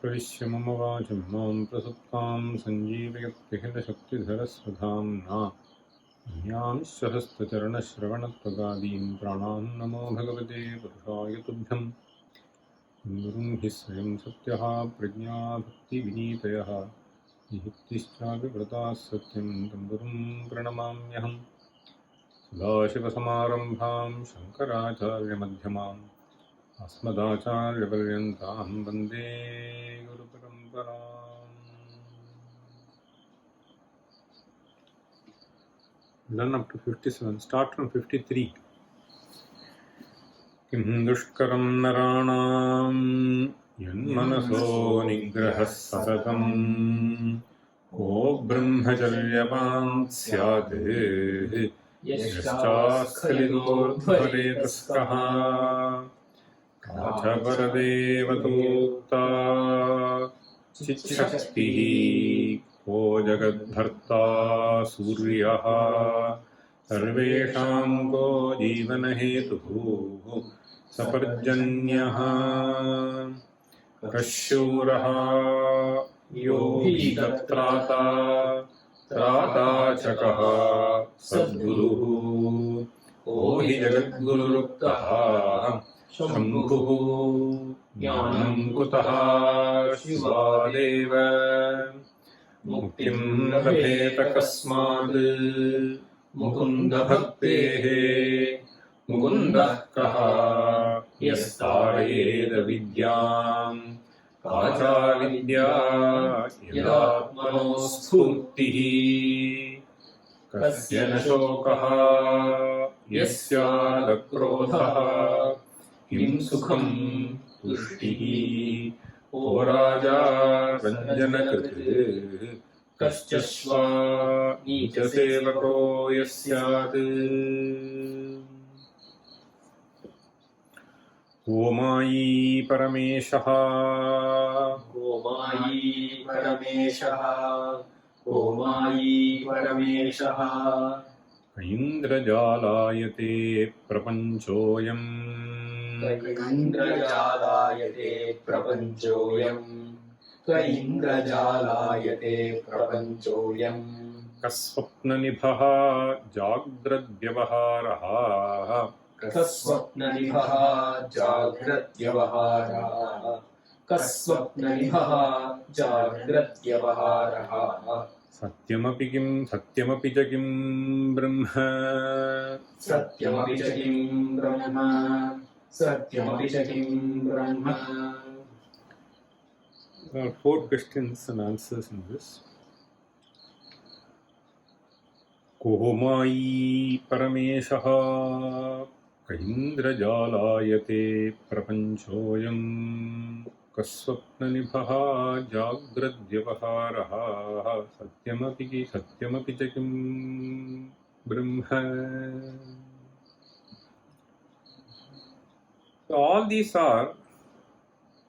प्रविश्य मम वाचं मां प्रसुप्तां सञ्जीवयत्यखिलशक्तिधरस्वधाम्ना ज्ञानस्वहस्तचरणश्रवणत्वगादीन् प्राणान् नमो भगवते पुरुषाय तुभ्यं गुरुं हि स्वयं सत्यः प्रज्ञा भक्तिविनीतयः युक्तिश्चाभिव्रताः सत्यं तं गुरुं प्रणमाम्यहम् सदाशिवसमारम्भां शङ्कराचार्यमध्यमाम् अस्मदाचार्यपर्यन्तां वन्दे गुरुपरम्पराम्. Done up to 57. Start from 53. किं दुष्करं नराणां यन्मनसो निग्रहः सततं को ब्रह्मचर्यवान् स्यात् यश्चास्खलितोर्ध्वरेतस्कः काचपरदेवतोक्ता चिच्छक्तिः को जगद्भर्ता सूर्यः सर्वेषां को जीवनहेतुः सपर्जन्यः कशूरः यो हि तत्राता त्राता च कः सद्गुरुः को हि जगद्गुरुरुक्तः शम्भुः ज्ञानं कुतः शिवादेव मुक्तिं लभेत कस्मात् मुकुन्दभक्तेः मुकुन्दः कः यस्तारयेद विद्यां काचा विद्या यदात्मनो स्फूर्तिः कस्य न शोकः यस्यादक्रोधः किं सुखं तुष्टिः ओ राजा रञ्जनकृत् कश्चश्वा नीचसेवको यस्यात् गोमायी परमेशः गोमायी परमेशः गोमायी परमेशः ऐन्द्रजालायते प्रपञ्चोऽयम् इन्द्रजालायते प्रपञ्चोऽयम् इन्द्रजालायते प्रपञ्चोऽयम् कस्वप्ननिभः जाग्रद्व्यवहारः कस्वप्ननिभः जाग्रद्व्यवहारः कस्वप्ननिभः जाग्रद्व्यवहारः सत्यमपि किं सत्यमपि च किं ब्रह्म सत्यमपि च किं ब्रह्म सत्यमपि च किं ब्रह्म. There are 4 questions and answers in this. कोमायी परमेशः कैन्द्रजालायते प्रपञ्चोऽयम् कस्वप्ननिभः जाग्रद्व्यवहारः सत्यमपि च किं ब्रह्म. So all these are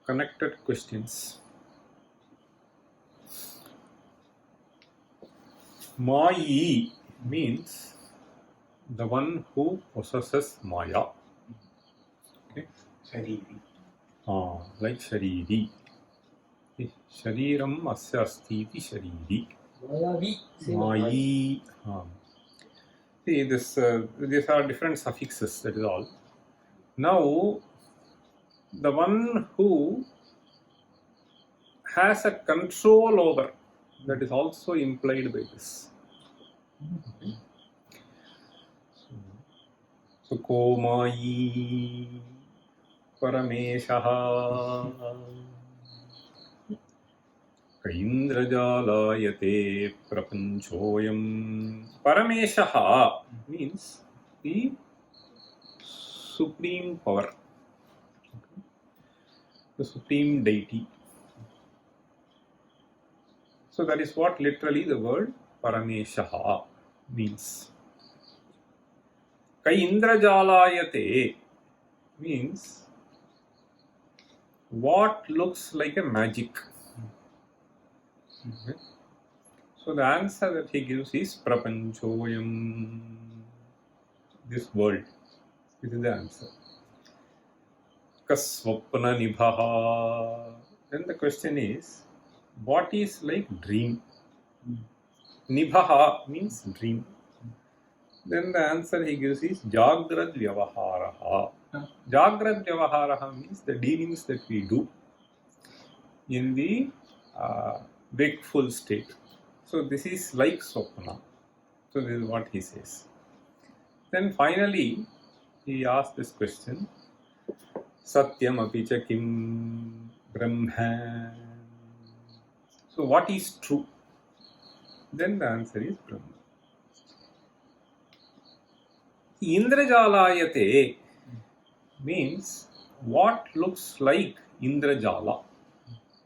connected questions. Mayi means the one who possesses Maya. Okay? Shariri. Like Shariri. Shariram asya asti iti Shariri. Mayi. See, these are different suffixes, that is all. Now, the one who has a control over, that is also implied by this. So, Komayi Parameshaha Kaindrajalayate Prapanchoyam. Parameshaha means the supreme power, the supreme deity. So that is what literally the word Parameshaha means. Kai Indrajalayate means what looks like a magic. Okay. So the answer that he gives is Prapanchoyam, this world. This is the answer. Kasvapna Nibhaha. Then the question is, what is like dream? Nibhaha means dream. Then the answer he gives is Jagrad Vyavaharaha. Jagrad Vyavaharaha means the dealings that we do in the wakeful state. So this is like Swapna. So this is what he says. Then finally he asks this question, Satyam apicha kim Brahma. So what is true? Then the answer is Brahma. Indrajalayate means what looks like Indrajala.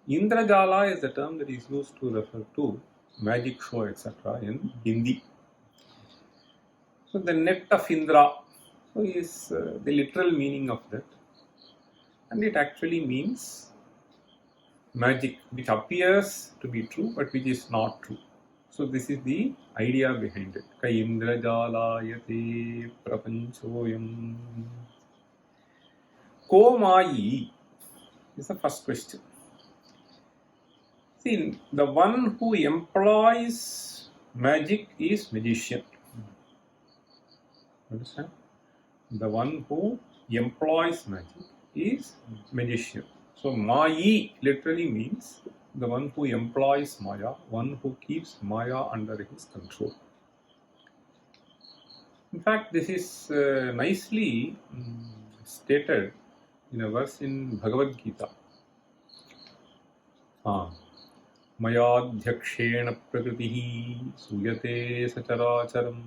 Indrajala is the term that is used to refer to magic show, etc. in Hindi. So the net of Indra is the literal meaning of that, and it actually means magic which appears to be true but which is not true. So this is the idea behind it. Kai Indrajalayate prapanchoyam. Ko Mayi is the first question. See, the one who employs magic is magician. Understand? The one who employs magic is magician. So Mayi literally means the one who employs Maya, one who keeps Maya under his control. In fact, this is nicely stated in a verse in Bhagavad Gita. Mayadhyakshena prakritihi suyate sacharacharam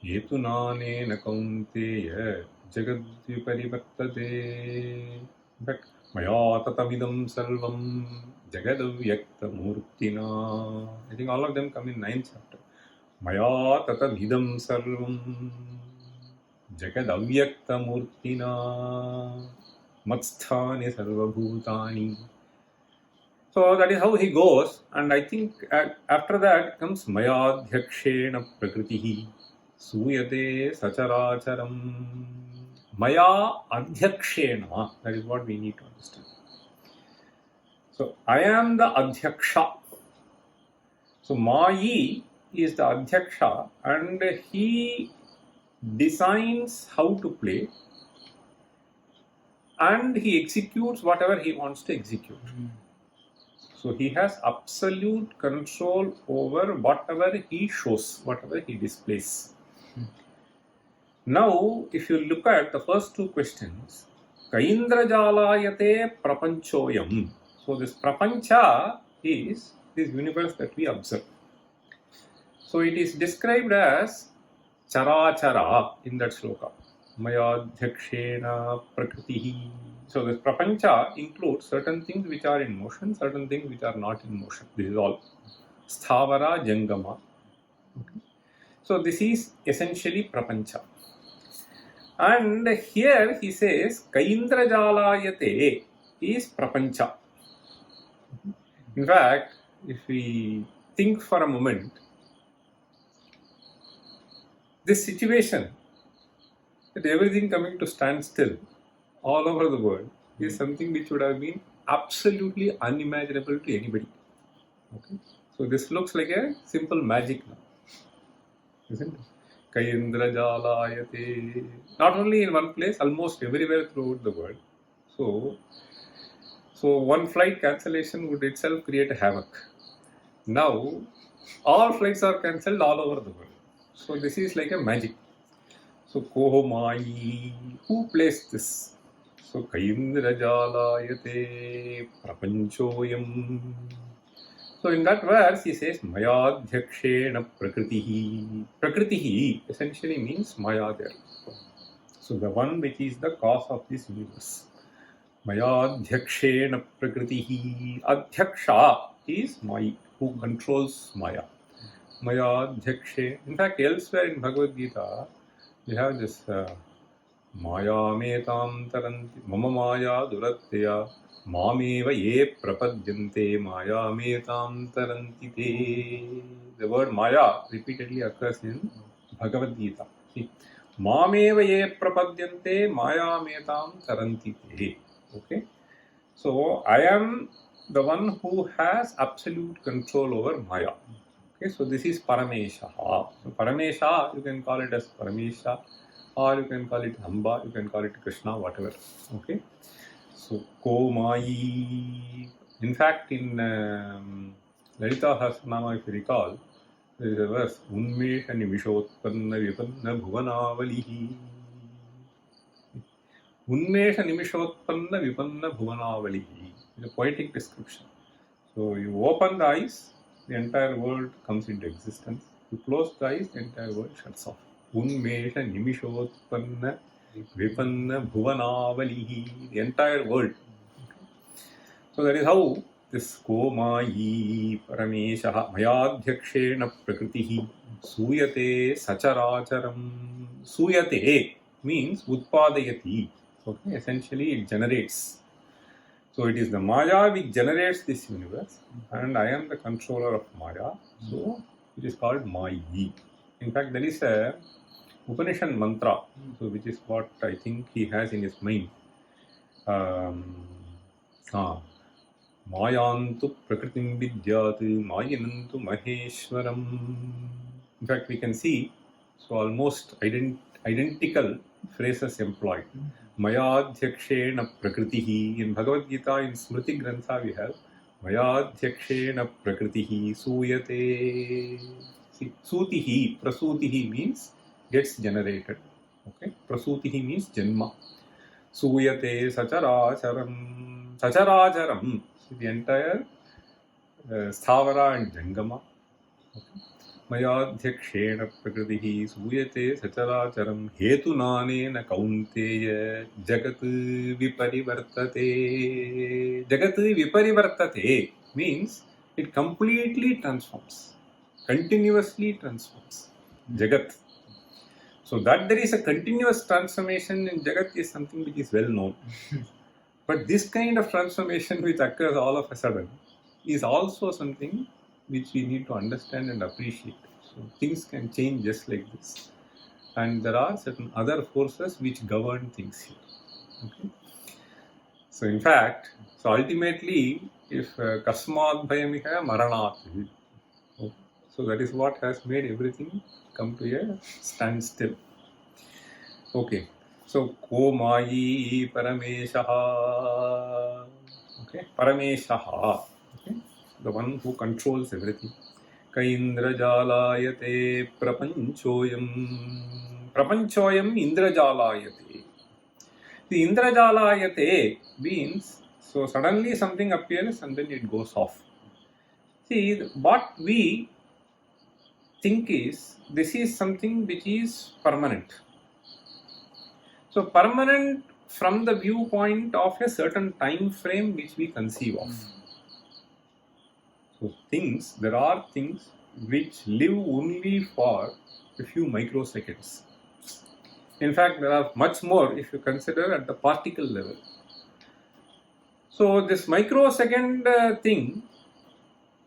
yetunanena kaunteya jagadviparivartate. In fact, Maya tatamidam sarvam jagadavyakta murtina. I think all of them come in 9th chapter. Maya tatamidam sarvam jagadavyakta murtina matsthani sarvabhutani. So that is how he goes, and I think after that comes Mayadhyakshena prakritihi suyate sacharacharam. Maya adhyakshena, that is what we need to understand. So I am the adhyaksha. So Mayi is the adhyaksha, and he designs how to play, and he executes whatever he wants to execute. So he has absolute control over whatever he shows, whatever he displays. Now, if you look at the first two questions, Kaindrajalayate prapanchoyam. So this prapancha is this universe that we observe. So it is described as charachara in that sloka. Mayadhyakshena prakritihi. So this prapancha includes certain things which are in motion, certain things which are not in motion. This is all. Sthavara jangama. Okay. So this is essentially prapancha. And here he says, Kaindrajalayate is prapancha. In fact, if we think for a moment, this situation, that everything coming to standstill all over the world, is something which would have been absolutely unimaginable to anybody. Okay? So this looks like a simple magic now, isn't it? Kaindrajalayate. Not only in one place, almost everywhere throughout the world. So one flight cancellation would itself create a havoc. Now, all flights are cancelled all over the world. So this is like a magic. So Koho Mayi, who placed this? So Kaindrajalayate prapanchoyam. So in that verse he says Mayadhyakshena prakritihi. Prakritihi essentially means Maya there. So the one which is the cause of this universe. Mayadhyakshena prakritihi. Adhyaksha is Mayi, who controls Maya. Mayadhyakshe. In fact, elsewhere in Bhagavad Gita, we have this Maya metam taranti mama maya duratteya mameva ye prapadyante maya metam taranti te. The word Maya repeatedly occurs in Bhagavad Gita. See, mameva ye prapadyante maya metam taranti te. Okay. So, I am the one who has absolute control over Maya. Okay, so this is Paramesha. So Paramesha, you can call it as Paramesha, or you can call it Amba, you can call it Krishna, whatever. Okay, so Komai. In fact, in Lalita Sahasranama, if you recall, there is a verse Unmesha Nimishotpanna Vipanna Bhuvanavalihi. Unmesha Nimishotpanna Vipanna Bhuvanavalihi. It's a poetic description. So you open the eyes, the entire world comes into existence. You close the eyes, the entire world shuts off. Unmesha Nimishotpanna Vipanna Bhuvanavalihi. The entire world. So that is how this Komai Paramesha Mayadhyakshena Prakritihi Suyate Sacharacharam. Suyate means Utpadayati. Okay, essentially it generates. So it is the Maya which generates this universe, and I am the controller of Maya. So it is called Mayi. In fact, there is a Upanishad mantra, so which is what I think he has in his mind. Mayantu prakritim vidyat mayanantu maheshwaram. In fact, we can see so almost identical phrases employed. Mayadhyakshena prakritihi. In Bhagavad Gita, in Smriti Grantha, we have Mayadhyakshena prakritihi suyate. See, sutihi, prasutihi means gets generated. Okay, prasutihi means janma. Suyate sacharacharam. Sacharacharam. See, the entire sthavara and jangama. Okay. Mayadhyakshena prakritihi suyate sacharacharam hetunanena kaunteya jagat viparivartate. Jagat viparivartate means it completely transforms, continuously transforms. Jagat. So that there is a continuous transformation in Jagat is something which is well known. But this kind of transformation which occurs all of a sudden is also something which we need to understand and appreciate. So things can change just like this. And there are certain other forces which govern things here. Okay? So in fact, so ultimately, if kasmad bhayamiha maranat. So that is what has made everything come to a standstill. Okay. So Komai Parameshaha. Okay. Parameshaha. Okay. The one who controls everything. Kaindrajalayate prapanchoyam. Prapanchoyam Indrajalayate. The Indrajalayate means, so suddenly something appears and then it goes off. See, what we think is, this is something which is permanent. So permanent from the viewpoint of a certain time frame which we conceive of. So things, there are things which live only for a few microseconds. In fact, there are much more if you consider at the particle level. So this microsecond thing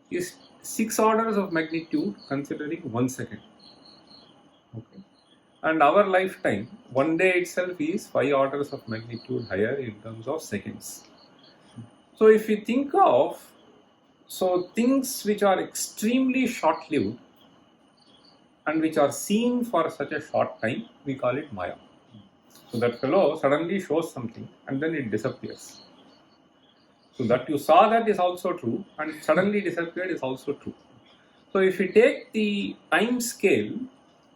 is 6 orders of magnitude considering 1 second. Okay. And our lifetime, one day itself is 5 orders of magnitude higher in terms of seconds. So if we think of, so things which are extremely short-lived and which are seen for such a short time, we call it Maya. So that fellow suddenly shows something and then it disappears. So that you saw that is also true, and it suddenly disappeared is also true. So if you take the time scale,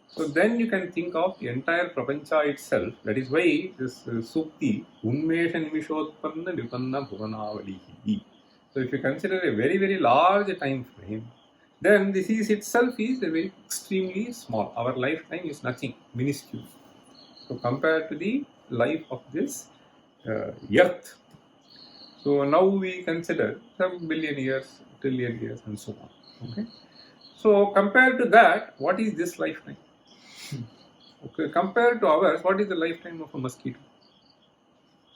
so then you can think of the entire prapancha itself. That is why this sukti, unmesha nimishotpanna vipanna bhuvanavalihi. So if you consider a very, very large time frame, then this is itself is a very extremely small. Our lifetime is nothing, minuscule. So compared to the life of this earth. So now we consider some billion years, trillion years and so on. Okay. So compared to that, what is this lifetime? Okay, compared to ours, what is the lifetime of a mosquito?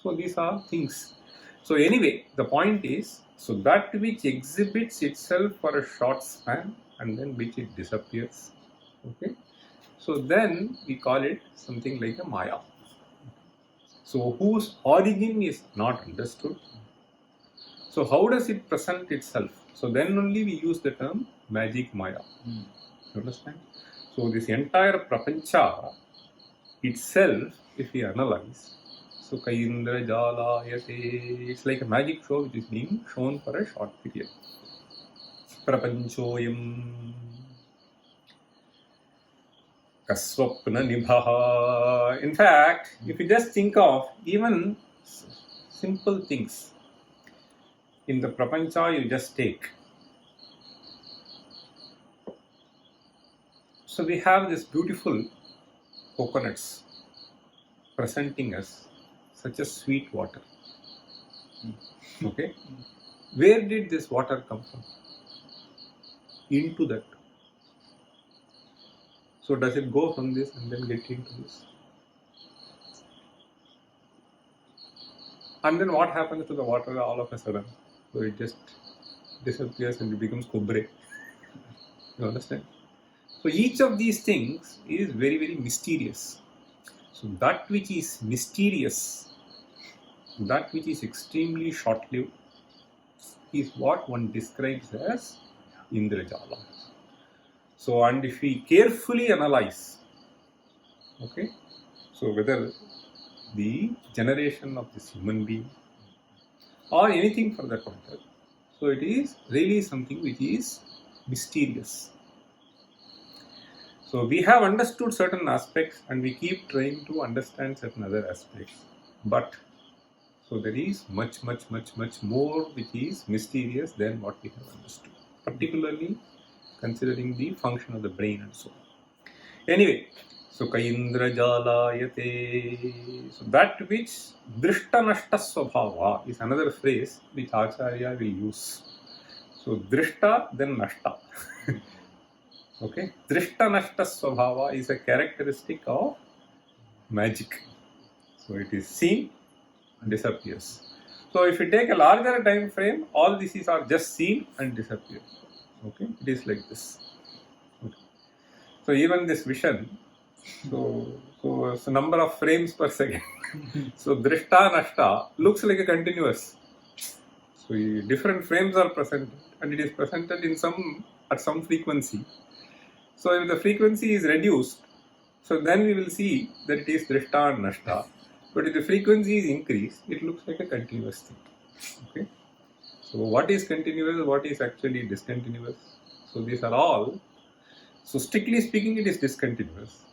So these are things. So anyway, the point is, so that which exhibits itself for a short span and then which it disappears. Okay. So then we call it something like a Maya. So whose origin is not understood. So how does it present itself? So then only we use the term magic Maya. You understand? So this entire prapancha itself, if we analyze, so Kaindra Jalayate, it's like a magic show which is being shown for a short period. Prapanchoyam Kaswapna Nibhaha. In fact, if you just think of even simple things in the prapancha, you just take. So we have this beautiful coconuts presenting us such a sweet water. Okay, where did this water come from? Into that. So does it go from this and then get into this? And then what happens to the water all of a sudden? So it just disappears and it becomes kobre. You understand? So each of these things is very, very mysterious. So that which is mysterious, that which is extremely short-lived, is what one describes as Indrajala. So, and if we carefully analyze, okay, so whether the generation of this human being or anything for that matter, so it is really something which is mysterious. So we have understood certain aspects and we keep trying to understand certain other aspects, but so there is much more which is mysterious than what we have understood, particularly considering the function of the brain and so on. Anyway, so Kaindra Jalayate, so that which Drishta Nashta Swabhava is another phrase which Acharya will use. So Drishta, then Nashta. Okay, Drishta Nashta Swabhava is a characteristic of magic. So it is seen and disappears. So if you take a larger time frame, all these are just seen and disappear. Okay, it is like this. Okay. So even this vision, so number of frames per second. So Drishta Nashta looks like a continuous. So different frames are presented and it is presented in at some frequency. So if the frequency is reduced, so then we will see that it is Drishta and Nashta. But if the frequency is increased, it looks like a continuous thing. Okay. So what is continuous, what is actually discontinuous? So these are all, so strictly speaking it is discontinuous,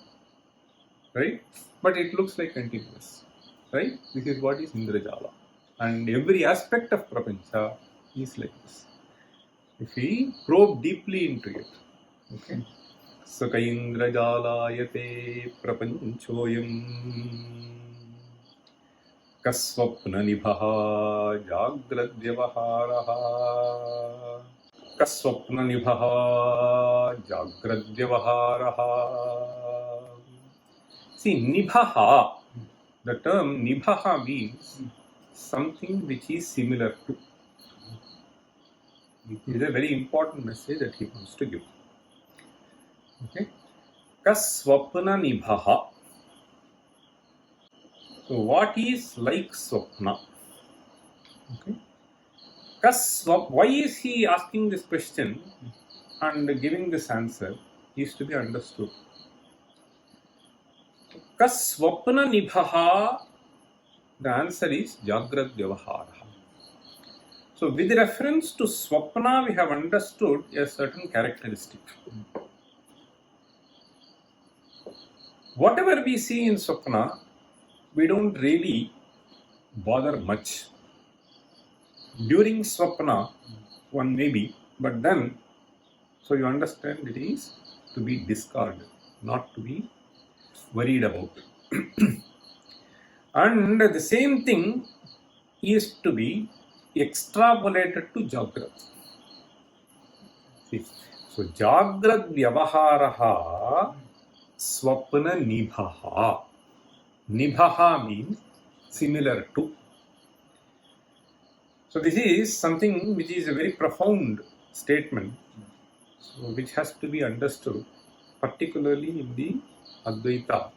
right? But it looks like continuous, right? This is what is Indrajala. And every aspect of Prapancha is like this. If we probe deeply into it, okay? Saka Indrajalayate Prapanchoyam Kaswapna Nibhaha Jagrad Vyavaharaha Kaswapna Nibhaha Jagrad Vyavaharaha. See, Nibhaha, the term Nibhaha means something which is similar to. It is a very important message that he wants to give. Okay. Kaswapna Nibhaha. So what is like Swapna? Okay. Why is he asking this question and giving this answer is to be understood. Kaswapna Nibhaha, the answer is Jagrad Vyavaharaha. So with reference to Swapna, we have understood a certain characteristic. Whatever we see in Swapna, we don't really bother much. During Swapna, one may be, but then, so you understand it is to be discarded, not to be worried about. And the same thing is to be extrapolated to Jagrata. See, so So Jagrad Vyavaharaha Swapna Nibhaha. Nibhaha means similar to. So this is something which is a very profound statement, so which has to be understood, particularly in the Advaita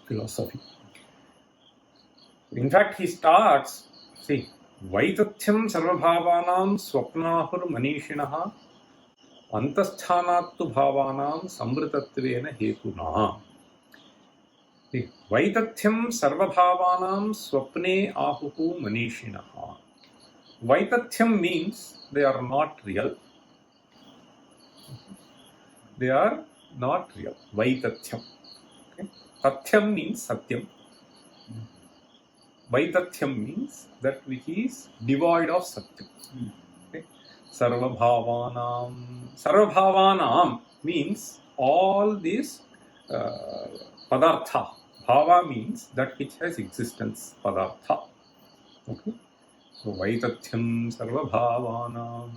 philosophy. In fact, he starts, see, Vaitathyam sarvabhavanam swapnahur manishinaha antasthanattu bhavanam samvritatvena hetuna. See, Vaitathyam sarvabhavanam swapne ahuhu manishinaha. Vaitathyam means they are not real. They are not real. Vaitathyam. Okay? Tathyam means satyam. Vaitathyam means that which is devoid of satyam. Okay? Sarvabhavanam. Sarvabhavanam means all these padartha. Bhava means that which has existence. Padartha. Okay? So Vaitathyam sarvabhavanam.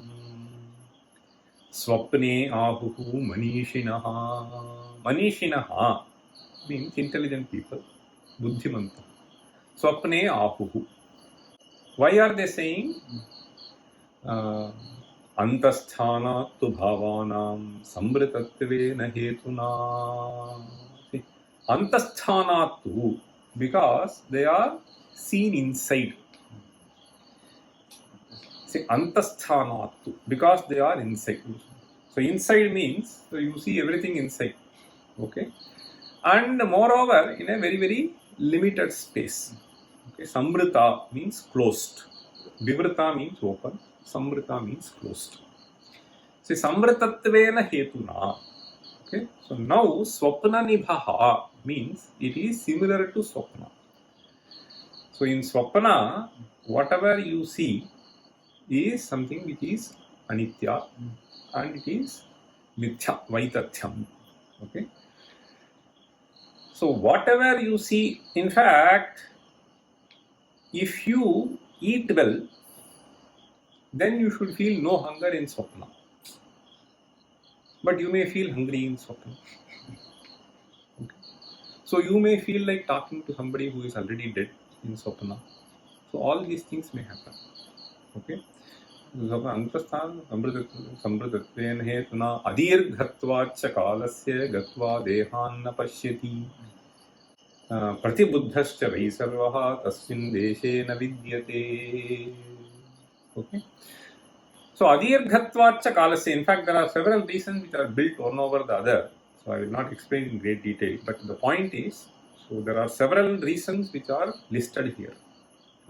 Swapne ahuhu manishinaha. Manishinaha means intelligent people. Buddhimanta. Swapne ahuhu. Why are they saying? Antasthanattu bhavanam samvritatvena hetuna. Antasthanattu, because they are seen inside. See, antasthanattu, because they are inside. So inside means, so you see everything inside. Okay. And moreover, in a very, very limited space. Okay. Samvrita means closed. Vivrita means open. Samvrita means closed. See, samvritatvena hetuna. Okay. So now swapna nibhaha means it is similar to swapna. So in swapna, whatever you see is something which is anitya and it is mithya, vaitathyam. Okay. So whatever you see, in fact, if you eat well, then you should feel no hunger in swapna. But you may feel hungry in swapna. Okay. So you may feel like talking to somebody who is already dead in swapna. So all these things may happen. Okay. Antasthan samvritatvena hetuna adirghatvacha kalasya gatva dehanna pashyati pratibuddhascha vaisarvaha tasmin deshe na vidyate. Okay. So adirghatvacha kalasya, in fact there are several reasons which are built one over the other. So I will not explain in great detail, but the point is, so there are several reasons which are listed here.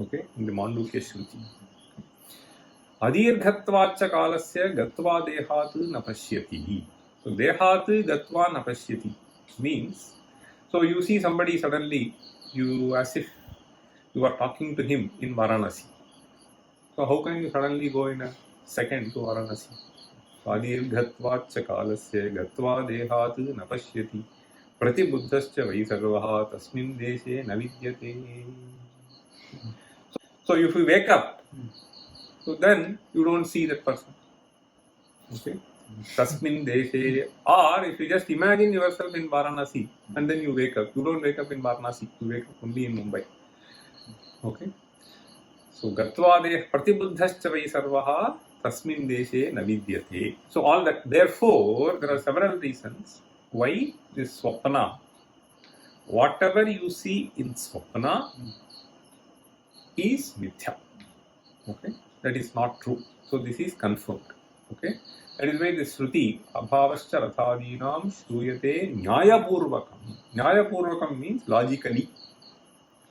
Okay, in the Mandukya Shruti. Adirghatvacha kalasya gatva dehat na pashyati. So dehat gatva na pashyati means, so you see somebody suddenly, you as if you are talking to him in Varanasi. So how can you suddenly go in a second to Varanasi? Adirghatvacha kalasya gatva dehat na pashyati pratibuddhascha vaisarvaha tasmin deshe na vidyate. So if you wake up, so then you don't see that person. Okay. Tasmin deshe. Or if you just imagine yourself in Varanasi and then you wake up, you don't wake up in Varanasi, you wake up only in Mumbai. Okay. So gatva de pratibuddhascha vaisarvaha tasmin deshe na vidyate. So all that. Therefore, there are several reasons why this swapna, whatever you see in swapna is mithya. Okay. That is not true. So this is confirmed. Okay. That is why the Shruti abhavascha rathadinam shruyate nyayapurvakam. Nyayapurvakam means logically.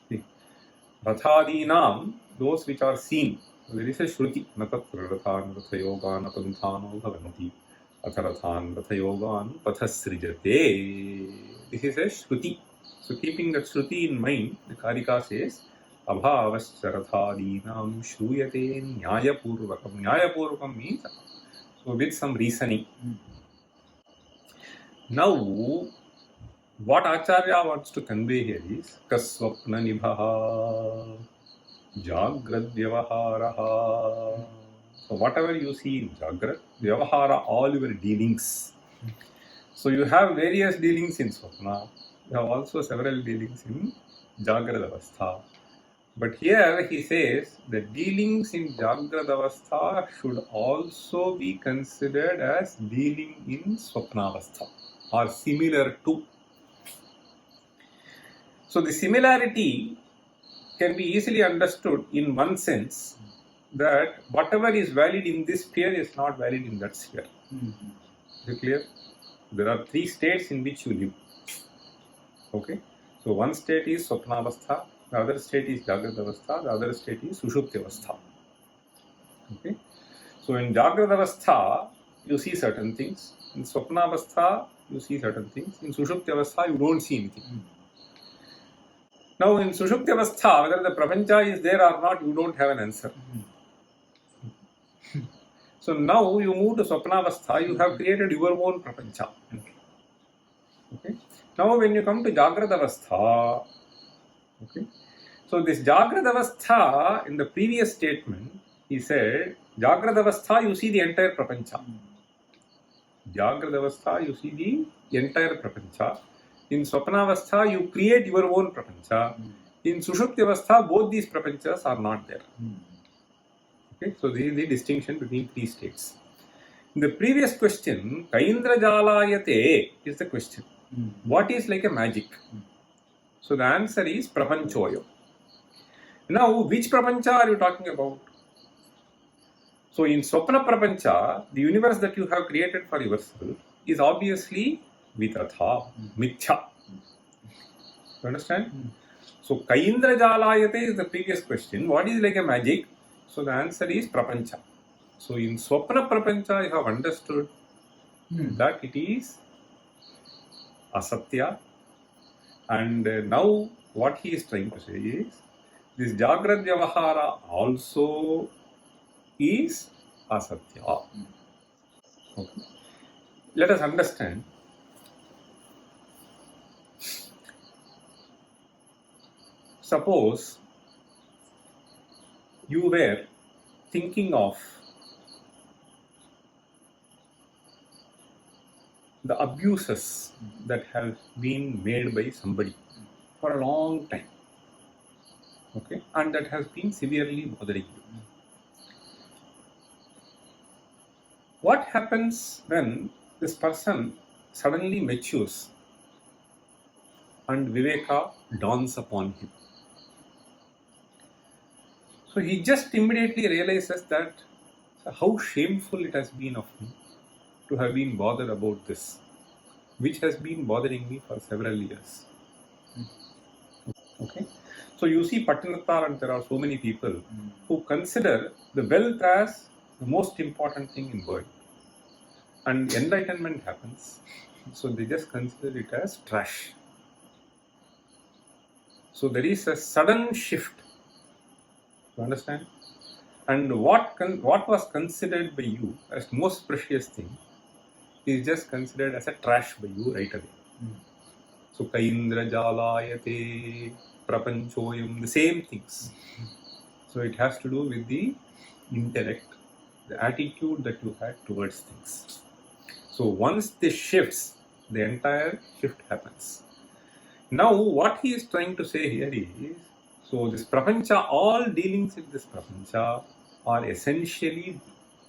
See, rathadinam, those which are seen. So there is a Shruti. Natatra rathan rathayogan apantano bhavanti. Atharathan rathayogan pathasrijate. This is a Shruti. So keeping that Shruti in mind, the Karika says, abhavascha rathadinam shruyate nyayapurvakam. Nyayapurvakam means, so with some reasoning. Now, what Acharya wants to convey here is kaswapna nibhaha jagrad vyavaharaha. So whatever you see in Jagrat, Vyavahara, all your dealings. So you have various dealings in Swapna. You have also several dealings in Jagrad Avastha. But here he says the dealings in Jagrad Avastha should also be considered as dealing in Swapna Avastha or similar to. So the similarity can be easily understood in one sense that whatever is valid in this sphere is not valid in that sphere. Is it clear? There are three states in which you live. Okay? So one state is Swapnavastha, the other state is Jagrad Avastha, the other state is Sushupti Avastha. Okay? So in Jagrad Avastha, you see certain things. In Swapnavastha, you see certain things. In Sushupti Avastha, you don't see anything. Now in Sushupti Avastha, whether the Prapancha is there or not, you don't have an answer. So now you move to Swapnavastha, you have created your own Prapancha. Okay? Now when you come to Jagrad Avastha, okay? So this Jagrad Avastha, in the previous statement, he said, Jagrad Avastha, you see the entire Prapancha. Jagrad Avastha, you see the entire Prapancha. In Swapnavastha, you create your own Prapancha. In Sushupti Avastha, both these Prapanchas are not there. Okay, so this is the distinction between three states. In the previous question, Kaindra Jalayate is the question. What is like a magic? So the answer is Prapanchoyo. Now, which Prapancha are you talking about? So in Swapna Prapancha, the universe that you have created for yourself is obviously Vitatha, Mithya. You understand? So Kaindra Jalayate is the previous question. What is like a magic? So the answer is Prapancha. So in Swapna Prapancha, you have understood that it is Asatya. And now what he is trying to say is, this Jagrad Vyavahara also is Asatya. Okay. Let us understand. Suppose you were thinking of the abuses that have been made by somebody for a long time, okay, and that has been severely bothering you. What happens when this person suddenly matures and Viveka dawns upon him? So he just immediately realizes that how shameful it has been of me to have been bothered about this, which has been bothering me for several years. Okay, so you see Prashnottara, and there are so many people who consider the wealth as the most important thing in the world, and enlightenment happens, so they just consider it as trash. So there is a sudden shift. You understand? And what was considered by you as most precious thing is just considered as a trash by you right away. So Kaindra Jalayate, Prapanchoyam, the same things. So it has to do with the intellect, the attitude that you had towards things. So once this shifts, the entire shift happens. Now what he is trying to say here is, so this Prapancha, all dealings with this Prapancha are essentially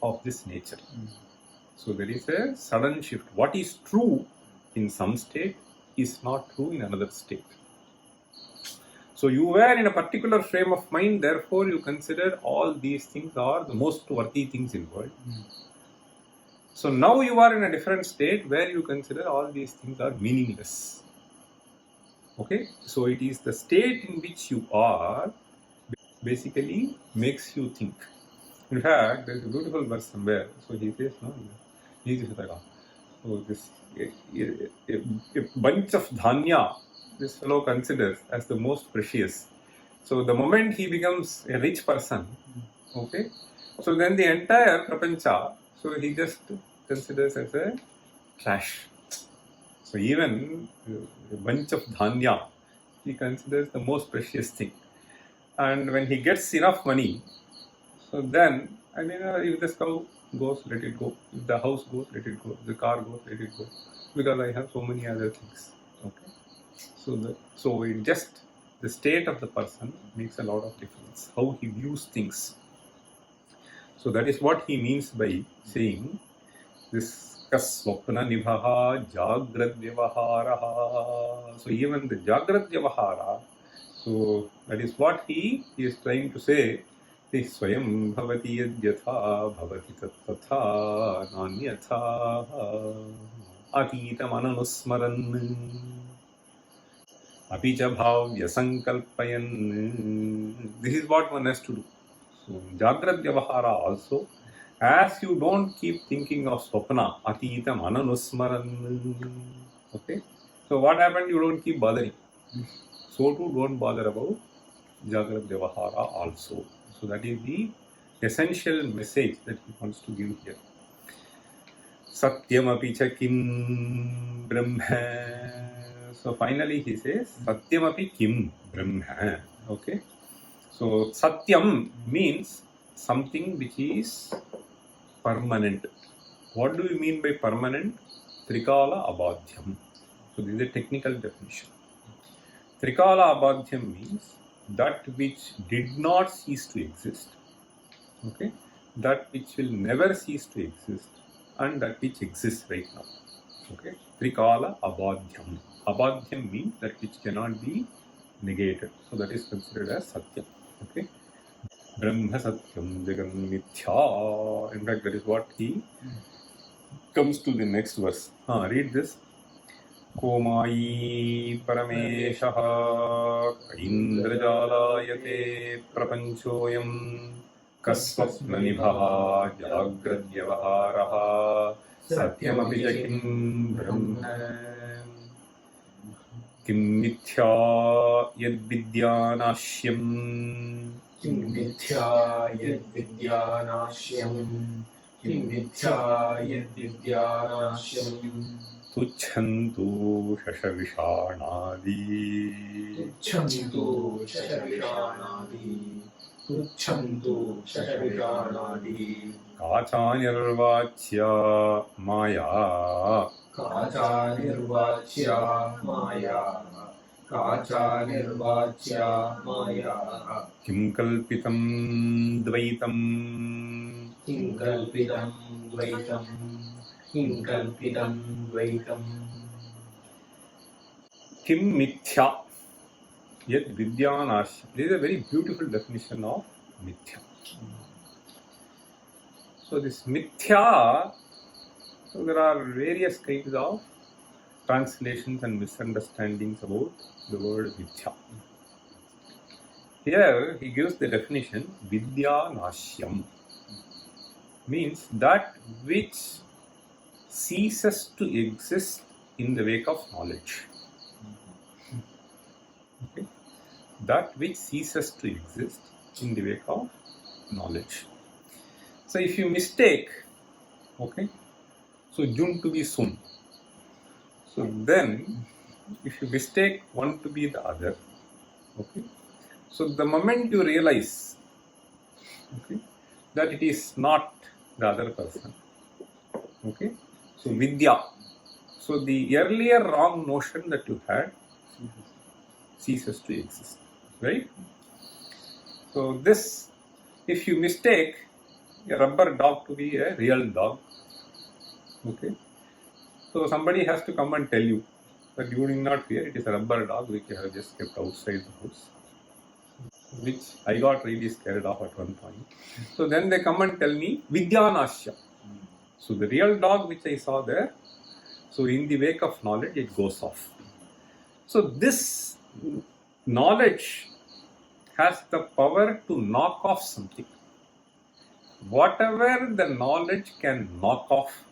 of this nature. So there is a sudden shift. What is true in some state is not true in another state. So you were in a particular frame of mind, therefore you consider all these things are the most worthy things in the world. So now you are in a different state where you consider all these things are meaningless. Okay, so it is the state in which you are basically makes you think. In fact, there is a beautiful verse somewhere. So he says, no, so this a bunch of dhanya, this fellow considers as the most precious. So the moment he becomes a rich person, okay, so then the entire prapancha, so he just considers as a trash. So even a bunch of dhanya, he considers the most precious thing. And when he gets enough money, so then And if the cow goes, let it go. If the house goes, let it go. If the car goes, let it go. Because I have so many other things. Okay. So it just the state of the person makes a lot of difference. How he views things. So that is what he means by saying this kaswapna nibhaha jagrad vyavaharaha. So even the jagrad vyavahara, so that is what he is trying to say. Swayam bhavati yadyatha bhavati tattatha nanyatha atitam ananusmaran apicha bhavya sankalpayan. This is what one has to do. So jagrad vyavahara also, as you don't keep thinking of swapna, atitam ananusmaran. Okay. So what happened? You don't keep bothering. So too don't bother about jagrad vyavahara also. So that is the essential message that he wants to give here. Satyam api kim brahma. So finally he says Satyam api kim brahma. Okay. So Satyam means something which is permanent. What do you mean by permanent? Trikala abadhyam. So this is a technical definition. Trikala abadhyam means that which did not cease to exist, okay, that which will never cease to exist, and that which exists right now. Okay, Trikala abadhyam. Abadhyam means that which cannot be negated. So that is considered as Satyam. Okay, Brahma Satyam Jagan Mithya. In fact, that is what he comes to the next verse. Read this. Komai Parameshaha Indrajalayate Prapanchoyam Kasvapna Nibhaha Jagradyavaharaha Satyamapi Jakim Brahma Kim Mithya Yad Vidyanashyam Kim mithya yad vidyanashyam. Kim mithya yad vidyanashyam. Tucchantu Shashavishanadi Tucchantu shashavishanadi. Tucchantu shashavishanadi. Kachanirvachya Maya Kacha nirvachya maya. Kacha nirvachya maya. Kim Kalpitam Dvaitam Kim kalpidam dvaitam. Kim kalpidam dvaitam. Kim Mithya Yet Vidyanasya. This is a very beautiful definition of Mithya. So this Mithya, so there are various kinds of translations and misunderstandings about the word Mithya. Here he gives the definition Vidyanashyam, means that which ceases to exist in the wake of knowledge. Okay? That which ceases to exist in the wake of knowledge. So if you mistake, okay, so Jun to be Sun. So then, if you mistake one to be the other, okay, so the moment you realize, okay, that it is not the other person, okay, so Vidya, so the earlier wrong notion that you had ceases to exist, right? So this, if you mistake a rubber dog to be a real dog, okay, so somebody has to come and tell you that you need not fear, it is a rubber dog which you have just kept outside the house, which I got really scared of at one point. So then they come and tell me Vidyanasya. So the real dog which I saw there, so in the wake of knowledge it goes off. So this knowledge has the power to knock off something. Whatever the knowledge can knock off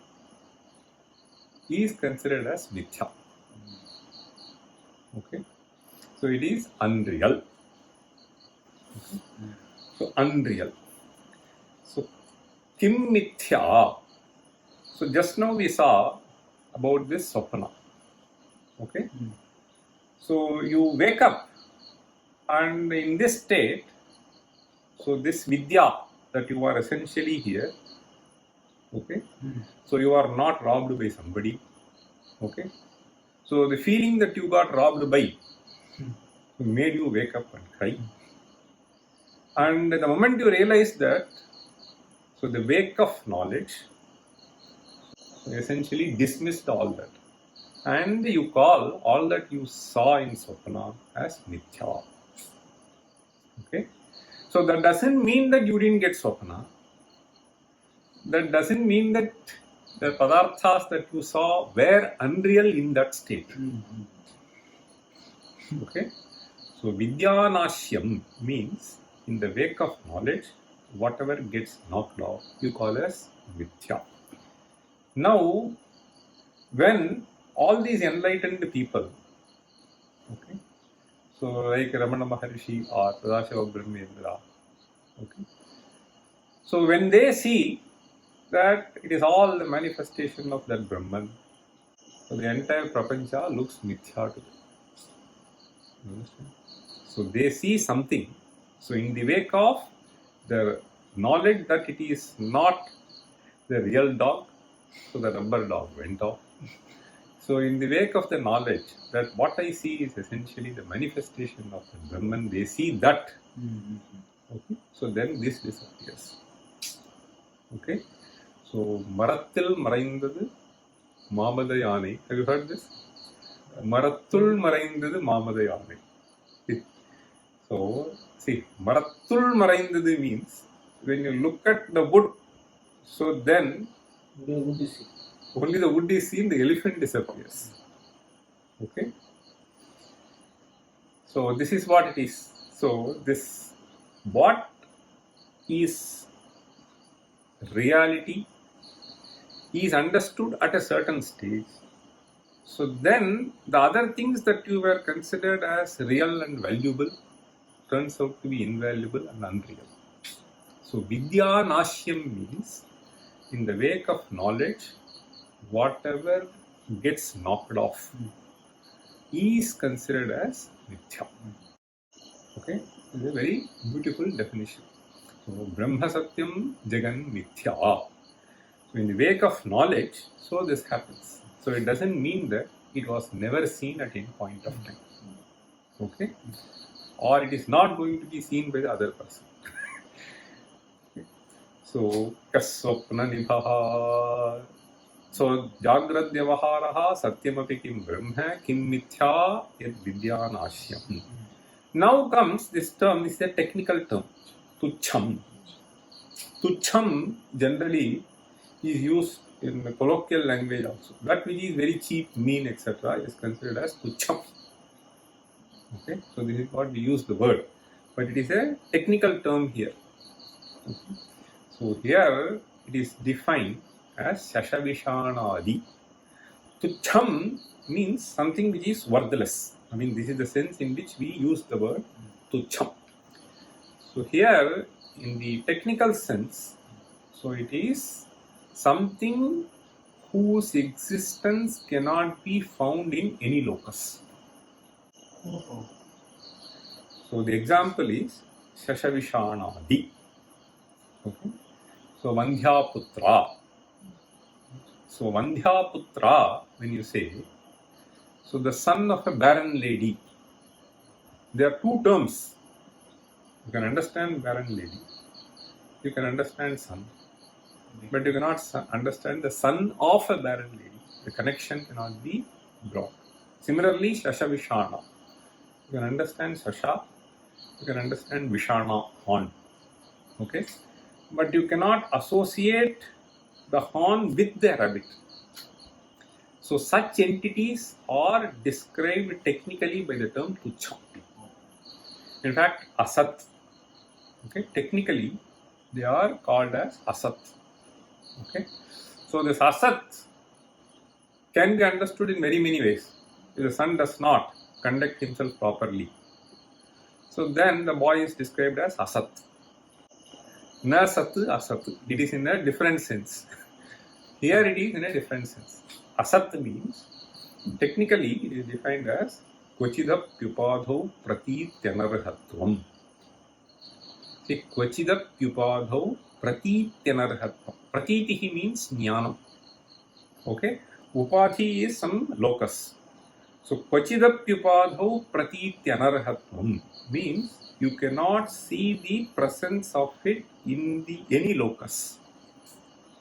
is considered as mithya. Okay, so it is unreal. Okay. So unreal. So kim mithya. So just now we saw about this sapna. Okay. So you wake up and in this state, so this vidya, that you are essentially here. Okay, so you are not robbed by somebody. Okay, so the feeling that you got robbed by made you wake up and cry. And the moment you realize that, so the wake of knowledge essentially dismissed all that. And you call all that you saw in Swapna as Mithya. Okay? So that doesn't mean that you didn't get Swapna. That doesn't mean that the Padarthas that you saw were unreal in that state. Okay? So Vidyanashyam means in the wake of knowledge, whatever gets knocked off, you call as Mithya. Now, when all these enlightened people, okay, so like Ramana Maharishi or Sadashiva Brahmendra, okay, so when they see that it is all the manifestation of that Brahman, so the entire Prapancha looks Mithya to them. You understand? So they see something. So in the wake of the knowledge that it is not the real dog, so the rubber dog went off. So in the wake of the knowledge that what I see is essentially the manifestation of the Brahman, they see that. Okay, so then this disappears. Okay, so Marattil Maraindadu Mamadayane. Have you heard this? Marattul Maraindadu Mamadayane. So see, Marattul Maraindadu means when you look at the wood, so then only the wood is seen, the elephant disappears. Okay? So this is what it is. So this, what is reality is understood at a certain stage. So then the other things that you were considered as real and valuable turns out to be invaluable and unreal. So Vidyanashyam means in the wake of knowledge, whatever gets knocked off is considered as Mithya. Okay, this is a very beautiful definition. So Brahma Satyam Jagan Mithya. So in the wake of knowledge, so this happens. So it doesn't mean that it was never seen at any point of time. Okay, or it is not going to be seen by the other person. So Kaswapna Nibhaha. So Jagrad Vyavaharaha Satyamapi Kim Brahma Kim Mithya Yad Vidyanashyam. Now comes this term, is a technical term, Tucham. Tucham generally is used in the colloquial language also. That which is very cheap, mean, etc. is considered as Tucham. Okay, so this is what we use the word, but it is a technical term here. Okay. So here it is defined as Shashavishanadi. Tucham means something which is worthless. I mean, this is the sense in which we use the word Tucham. So here, in the technical sense, so it is something whose existence cannot be found in any locus. So the example is Shashavishanadi. Okay. So Vandhyaputra. So Vandhyaputra, when you say, so the son of a barren lady. There are two terms. You can understand barren lady. You can understand son. But you cannot understand the son of a barren lady. The connection cannot be brought. Similarly, Shashavishana. You can understand Shasha. You can understand Vishana, horn. Okay? But you cannot associate the horn with the rabbit. So such entities are described technically by the term Tucham. In fact, Asat. Okay, technically they are called as Asat. Okay, so this Asat can be understood in very many ways. If the son does not conduct himself properly, so then the boy is described as Asat. Na Sat Asat. It is in a different sense. Here it is in a different sense. Asat means, technically it is defined as Kvachidapyupadho Pratityanarhatvam. See, Kvachidapyupadho Pratityanarhatvam. Pratitihi means jnanam. Okay. Upadhi is some locus. So Kvachidapyupadhau Pratityanarhatvam means you cannot see the presence of it in the any locus.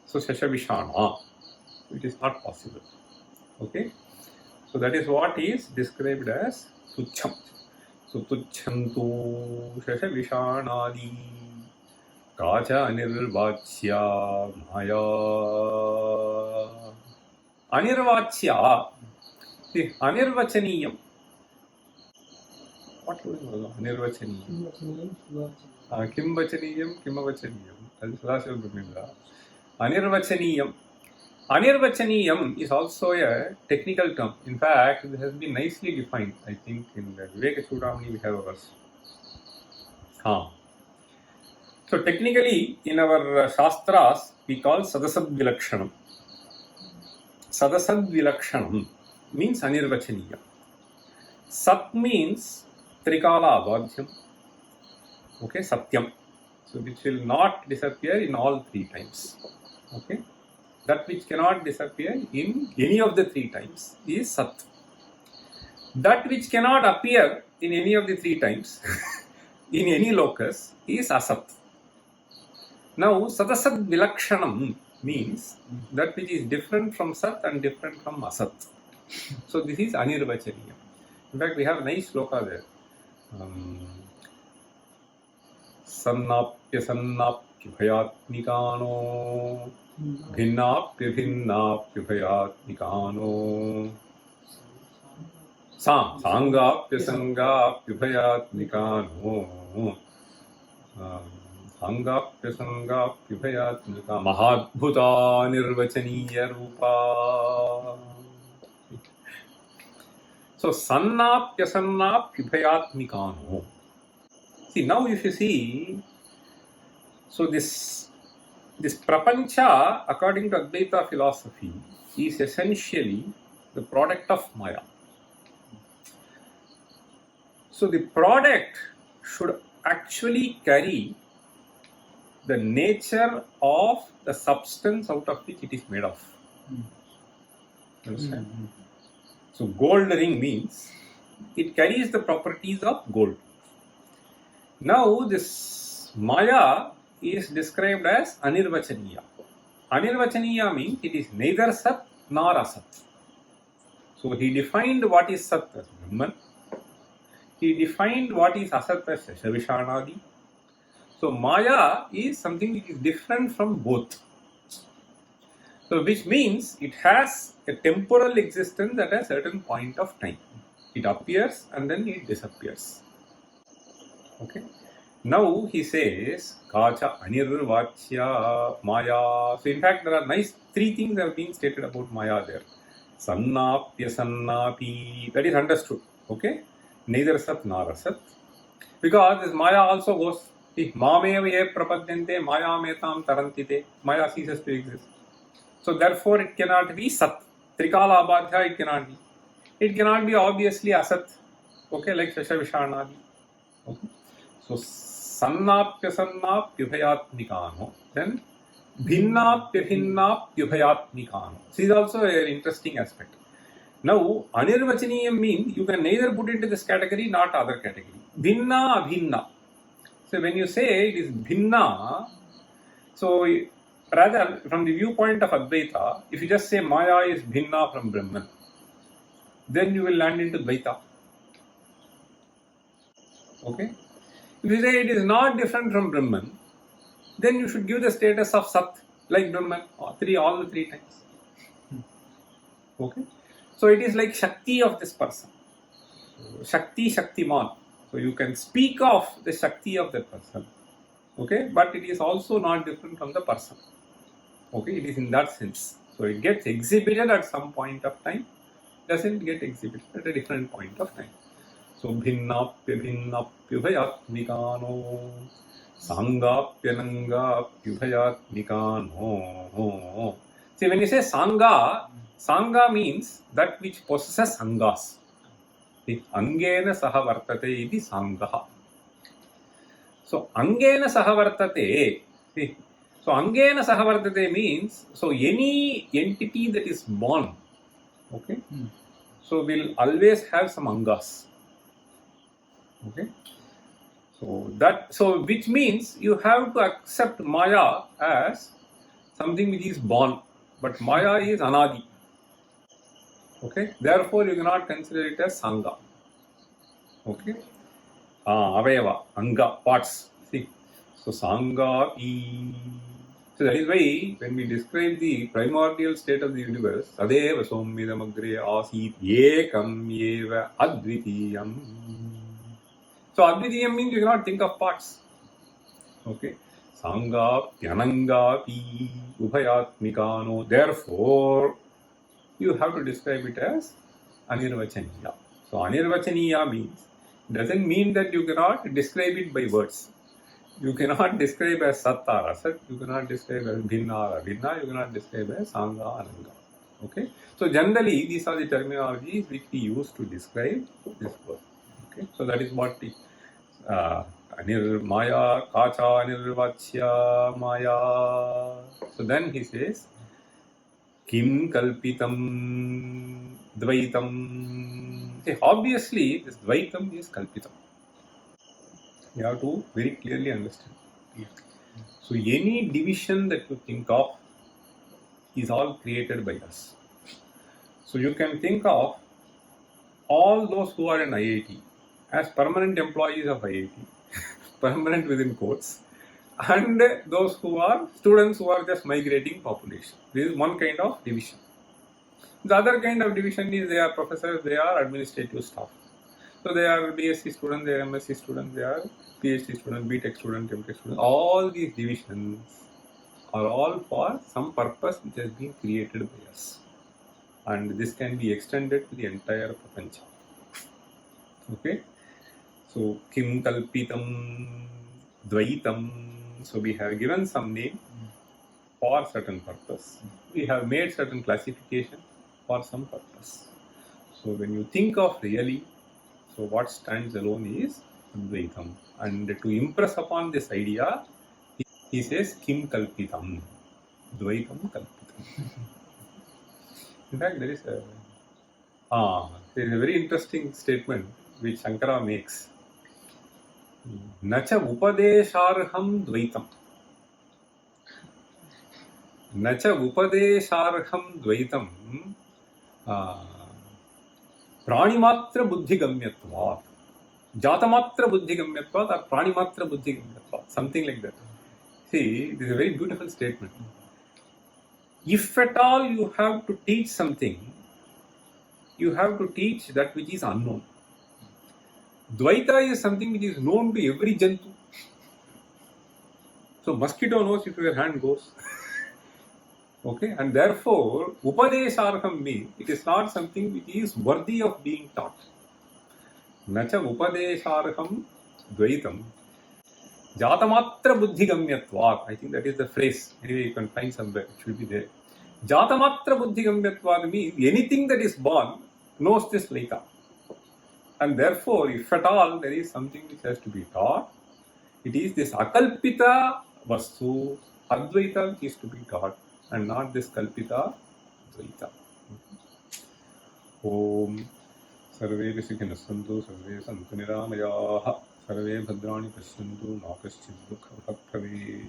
So Shashavishana, it is not possible. Okay. So that is what is described as Tucham. So Tuchantu Shashavishanadi Kacha Anirvachya Maya. Anirvachya. See, Anirvachaniyam. What was Anirvachaniyam? Kim Vachaniyam, Kimavachaniyam. That is Sadashiva Brahmendra. Anirvachaniyam. Anirvachaniyam is also a technical term. In fact, it has been nicely defined. I think in the Viveka Chudamani we have a verse. So technically, in our Shastras, we call Sadasad Vilakshanam. Sadasad Vilakshanam means Anirvachaniyam. Sat means Trikala Abadhyam. Okay, Satyam. So which will not disappear in all three times. Okay. That which cannot disappear in any of the three times is Sat. That which cannot appear in any of the three times in any locus is Asat. Now, Sadasad Vilakshanam means that which is different from Sat and different from Asat. So this is Anirvachaniyam. In fact, we have a nice sloka there. Sannapya Sannapya Bhayatmikano Bhinnapya Bhinnapya Bhayatmikano Sangapya Sangapya Bhayatmikano Sangapya Sangapya Bhayatmika Mahadbhuta Nirvachaniya Rupa. So Sannapya Sannapya Bhayatmikano. See, now if you see, so this prapancha, according to Advaita philosophy, is essentially the product of Maya. So the product should actually carry the nature of the substance out of which it is made of. Understand? So gold ring means it carries the properties of gold. Now this Maya is described as Anirvachaniya. Anirvachaniya means it is neither Sat nor Asat. So he defined what is Sat as Brahman. He defined what is Asat as Shavishanadi. So Maya is something which is different from both. So which means it has a temporal existence at a certain point of time. It appears and then it disappears. Okay. Now he says Kacha Anirvachya Maya. So in fact there are nice three things have been stated about Maya there. Sannapya Sannapi. That is understood. Okay. Neither Sat nor Asat. Because this Maya also goes. Mameva ye prapadyante Maya metam tarantite. Maya ceases to exist. So therefore it cannot be Sat. Trikala Abadhya it cannot be. It cannot be obviously Asat. Okay, like Shashavishanadi. Okay. So Sannapya Sannapya Bhayatmikano. Then Bhinnapya Bhinnapya Bhayatmikano. This is also an interesting aspect. Now Anirvachaniyam means you can neither put into this category nor other category. Bhinna Abhinna. So when you say it is Bhinna, so rather from the viewpoint of Advaita, if you just say Maya is Bhinna from Brahman, then you will land into Dvaita. Okay? If you say it is not different from Brahman, then you should give the status of Sat, like Brahman, all the three times. Okay? So it is like Shakti of this person. Shakti, Shaktiman. So you can speak of the Shakti of that person. Okay? But it is also not different from the person. Okay? It is in that sense. So it gets exhibited at some point of time, doesn't get exhibited at a different point of time. So Bhinnapya Bhinnapya Bhayatmikano Sangapya Nangapya Bhayatmikano. See, when you say Sangha, Sangha means that which possesses Sangas. Angena Sahavartate is Sangha. So Angena Sahavartate, see, So angena sahavartate means, so any entity that is born, okay, so will always have some angas. Okay. So which means you have to accept Maya as something which is born, but Maya is anadi. Okay. Therefore, you cannot consider it as Sangha. Okay. Avayava, Anga, parts. See. So Sangha E. So that is why when we describe the primordial state of the universe, Adeva Somidamagre Asit Ekam Eva Advitiyam. So Advitiyam means you cannot think of parts. Okay. Sangha, Pyananga, Pi, Ubhayatmikano. Therefore, you have to describe it as Anirvachaniya. So Anirvachaniya means, doesn't mean that you cannot describe it by words. You cannot describe as Sat or Asat, you cannot describe as Bhinna or Abhinna, you cannot describe as Sangha, Ananga. Okay. So generally, these are the terminologies which we use to describe this word. Okay. So that is what the Maya, Kacha, Nirvachya, Maya. So then he says, Kim Kalpitam Dvaitam. See, obviously, this Dvaitam is Kalpitam. You have to very clearly understand. So any division that you think of is all created by us. So you can think of all those who are in IIT as permanent employees of IIT, permanent within quotes, and those who are students who are just migrating population. This is one kind of division. The other kind of division is they are professors, they are administrative staff. So they are BSc students, they are MSc students, they are PhD students, BTech students, MTech students. All these divisions are all for some purpose which has been created by us. And this can be extended to the entire Prapancha. Okay. So Kim Kalpitam Dvaitam. So we have given some name for certain purpose. We have made certain classification for some purpose. So when you think of really, so what stands alone is Advaitam. And to impress upon this idea, he says Kim Kalpitam. Dvaitam Kalpitam. In fact, there is a very interesting statement which Shankara makes. Nacha upadesharham dvaitam. Nacha upadesharham dvaitam pranimatra buddhigamyatvat. Jatamatra buddhigamyatvat or pranimatra buddhigamyatvat. Something like that. See, this is a very beautiful statement. If at all you have to teach something, you have to teach that which is unknown. Dvaita is something which is known to every jantu. So mosquito knows if your hand goes. Okay, and therefore upadesharham means it is not something which is worthy of being taught. Nacha upadesharham dvaitam jatamatra buddhigamyatvat. I think that is the phrase. Anyway, you can find somewhere. It should be there. Jatamatra buddhigamyatvat means anything that is born knows this laika. And therefore, if at all there is something which has to be taught, it is this akalpita vastu, Advaita, which is to be taught, and not this kalpita Dvaita. Om Sarve Sikina Santu, Sarve Santu Niramayaha, Sarve Bhadrani Pasyantu, Nakaschid Dukha Bhaktave.